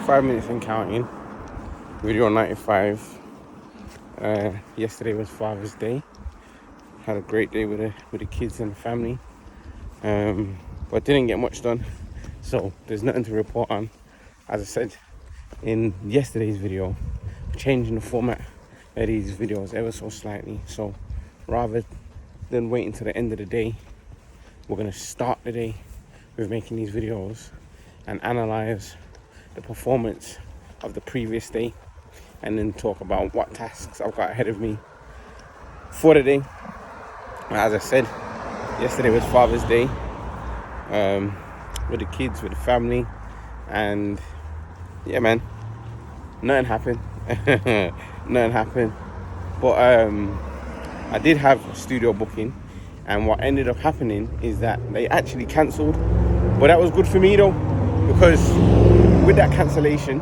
5 minutes and counting. Video 95. Yesterday was Father's Day. Had a great day with the kids and the family. But didn't get much done. So there's nothing to report on. As I said in yesterday's video, changing the format of these videos ever so slightly. So rather than waiting to the end of the day, we're gonna start the day with making these videos and analyze the performance of the previous day, and then talk about what tasks I've got ahead of me for the day. As I said, yesterday was Father's Day, with the kids, with the family, and yeah, man, nothing happened. Nothing happened. But I did have a studio booking, and what ended up happening is that they actually cancelled. But that was good for me though, because with that cancellation,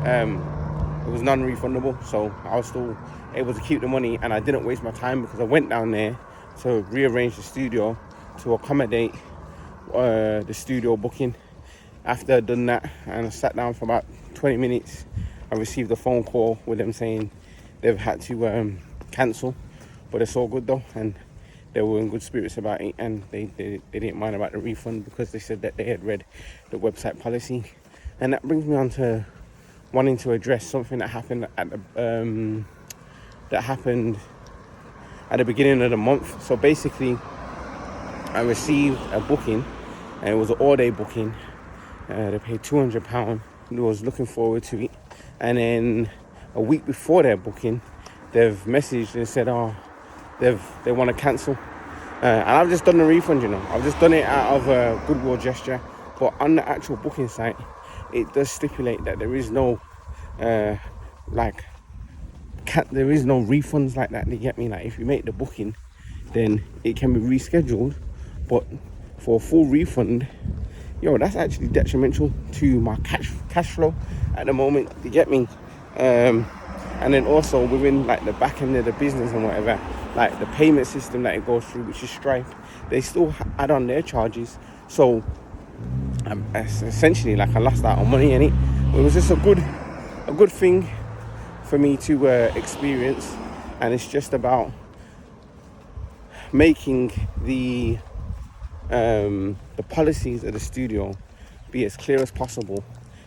it was non-refundable, so I was still able to keep the money, and I didn't waste my time because I went down there to rearrange the studio to accommodate the studio booking. After I'd done that and I sat down for about 20 minutes, I received a phone call with them saying they've had to cancel, but it's all good though, and they were in good spirits about it, and they didn't mind about the refund because they said that they had read the website policy. And that brings me on to wanting to address something that happened at the beginning of the month. So basically, I received a booking, and it was an all-day booking. They paid £200. I was looking forward to it, and then a week before their booking, they've messaged and said, they want to cancel. And I've just done the refund, I've just done it out of a goodwill gesture. But on the actual booking site, it does stipulate that there is no there is no refunds like that. You get me? Like, if you make the booking, then it can be rescheduled. But for a full refund, that's actually detrimental to my cash flow at the moment. You get me? And then also within like the back end of the business and whatever, like the payment system that it goes through, which is Stripe, they still add on their charges. So essentially, like, I lost out on money in it. It was just a good thing for me to experience, and it's just about making the policies of the studio be as clear as possible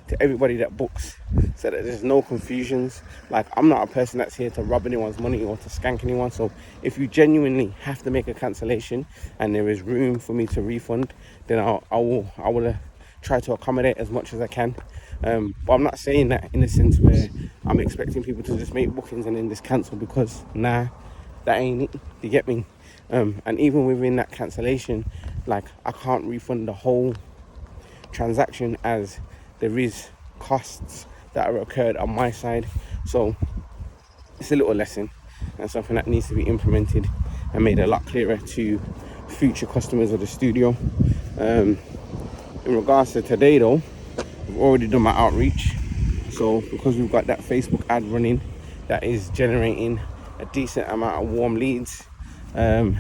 to everybody that books, so that there's no confusions. Like, I'm not a person that's here to rob anyone's money or to skank anyone. So if you genuinely have to make a cancellation and there is room for me to refund, then I will try to accommodate as much as I can. But I'm not saying that in the sense where I'm expecting people to just make bookings and then just cancel, because that ain't it. You get me? And even within that cancellation, like, I can't refund the whole transaction, as there is costs that are occurred on my side. So it's a little lesson and something that needs to be implemented and made a lot clearer to future customers of the studio. In regards to today though, I've already done my outreach. So because we've got that Facebook ad running that is generating a decent amount of warm leads, so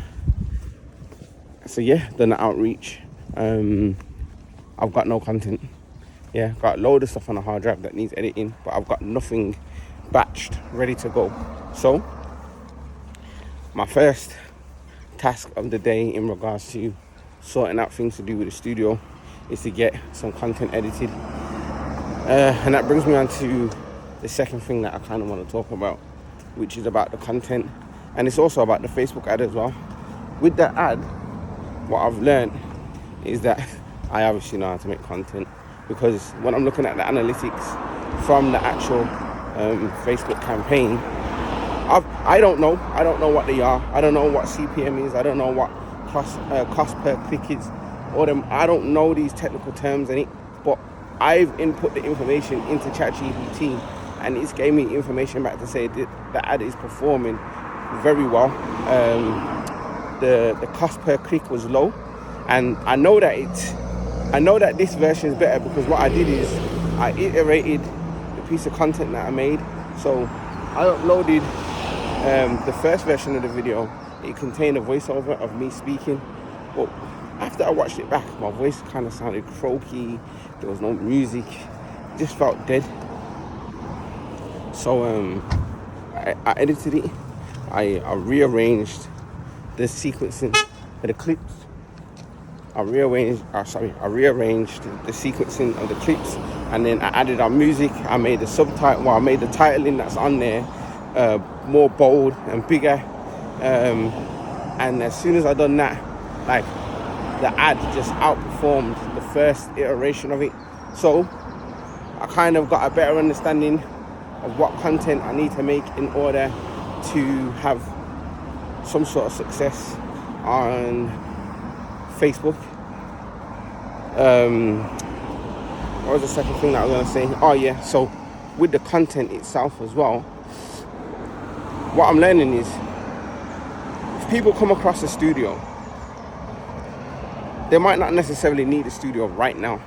yeah, done the outreach. I've got no content. Got a load of stuff on a hard drive that needs editing, but I've got nothing batched ready to go. So my first task of the day in regards to sorting out things to do with the studio is to get some content edited, and that brings me on to the second thing that I kind of want to talk about, which is about the content, and it's also about the Facebook ad as well. With that ad, what I've learned is that I obviously know how to make content, because when I'm looking at the analytics from the actual Facebook campaign, I don't know what they are. I don't know what CPM is. I don't know what cost per click is, I don't know these technical terms in it, but I've input the information into ChatGPT, and it's gave me information back to say that the ad is performing very well. The cost per click was low, and I know that this version is better, because what I did is I iterated the piece of content that I made. So I uploaded the first version of the video. It contained a voiceover of me speaking, but after I watched it back, my voice kind of sounded croaky. There was no music, just felt dead. So I edited it. I rearranged the sequencing of the clips. I rearranged the sequencing of the clips, and then I added our music. I made the subtitle. Well, I made the titling that's on there more bold and bigger. And as soon as I done that, like, the ad just outperformed the first iteration of it. So I kind of got a better understanding of what content I need to make in order to have some sort of success on Facebook. What was the second thing that I was going to say? Oh yeah, so with the content itself as well, what I'm learning is, if people come across a studio, they might not necessarily need a studio right now.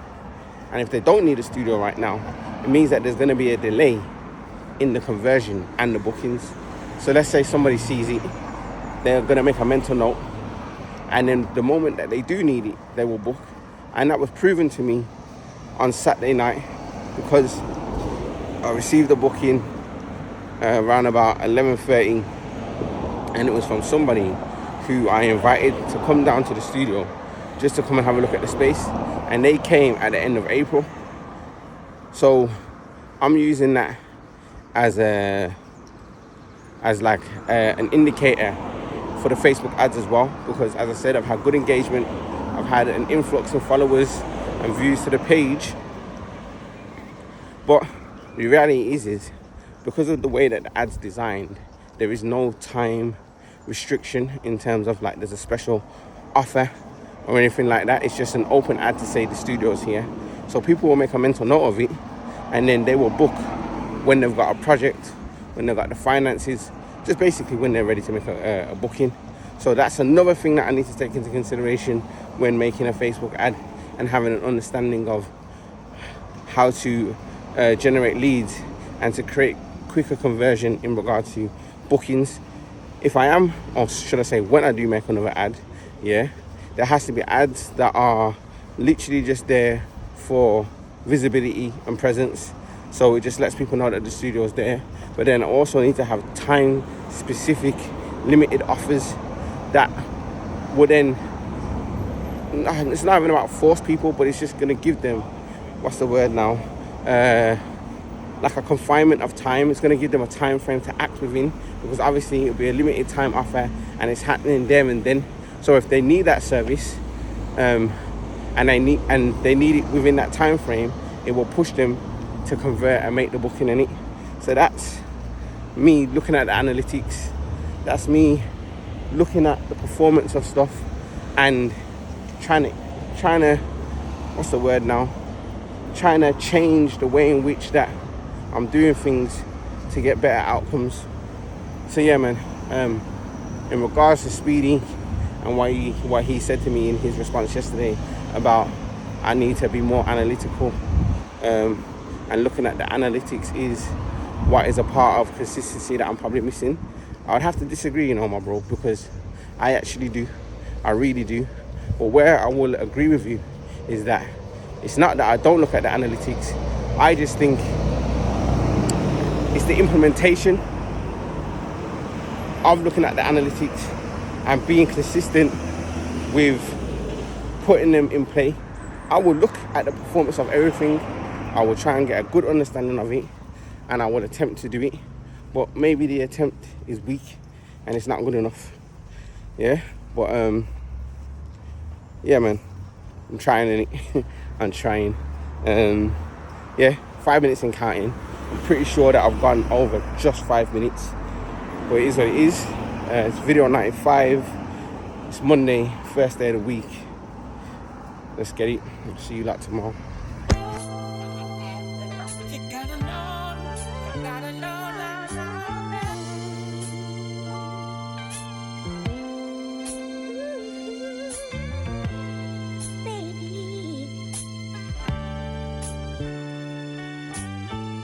And if they don't need a studio right now, it means that there's going to be a delay in the conversion and the bookings. So let's say somebody sees it, they're going to make a mental note, and then the moment that they do need it, they will book. And that was proven to me on Saturday night, because I received a booking around about 11:30, and it was from somebody who I invited to come down to the studio just to come and have a look at the space, and they came at the end of April. So I'm using that as an indicator for the Facebook ads as well, because as I said, I've had good engagement, I've had an influx of followers and views to the page. But the reality is because of the way that the ad's designed, there is no time restriction in terms of like there's a special offer or anything like that. It's just an open ad to say the studio's here. So people will make a mental note of it, and then they will book when they've got a project, when they've got the finances, just basically when they're ready to make a booking. So that's another thing that I need to take into consideration when making a Facebook ad, and having an understanding of how to generate leads and to create quicker conversion in regard to bookings. If I am, or should I say when I do make another ad, yeah, there has to be ads that are literally just there for visibility and presence. So it just lets people know that the studio is there. But then I also need to have time specific limited offers that would then, it's not even about force people, but it's just going to give them, what's the word now, like a confinement of time. It's going to give them a time frame to act within, because obviously it'll be a limited time offer and it's happening there and then. So if they need that service and they need it within that time frame, it will push them to convert and make the booking in it. So that's me looking at the analytics, that's me looking at the performance of stuff and trying to what's the word now, trying to change the way in which that I'm doing things to get better outcomes. So yeah, man, in regards to Speedy and what he said to me in his response yesterday about I need to be more analytical, and looking at the analytics is what is a part of consistency that I'm probably missing. I would have to disagree, you know, my bro, because I actually do. I really do. But where I will agree with you is that it's not that I don't look at the analytics. I just think it's the implementation of looking at the analytics and being consistent with putting them in play. I will look at the performance of everything. I will try and get a good understanding of it, and I will attempt to do it. But maybe the attempt is weak and it's not good enough. Yeah, but yeah, man, I'm trying it. I'm trying. Yeah, 5 minutes and counting. I'm pretty sure that I've gone over just 5 minutes, but it is what it is. It's video 95. It's Monday, first day of the week. Let's get it. I'll see you lot tomorrow.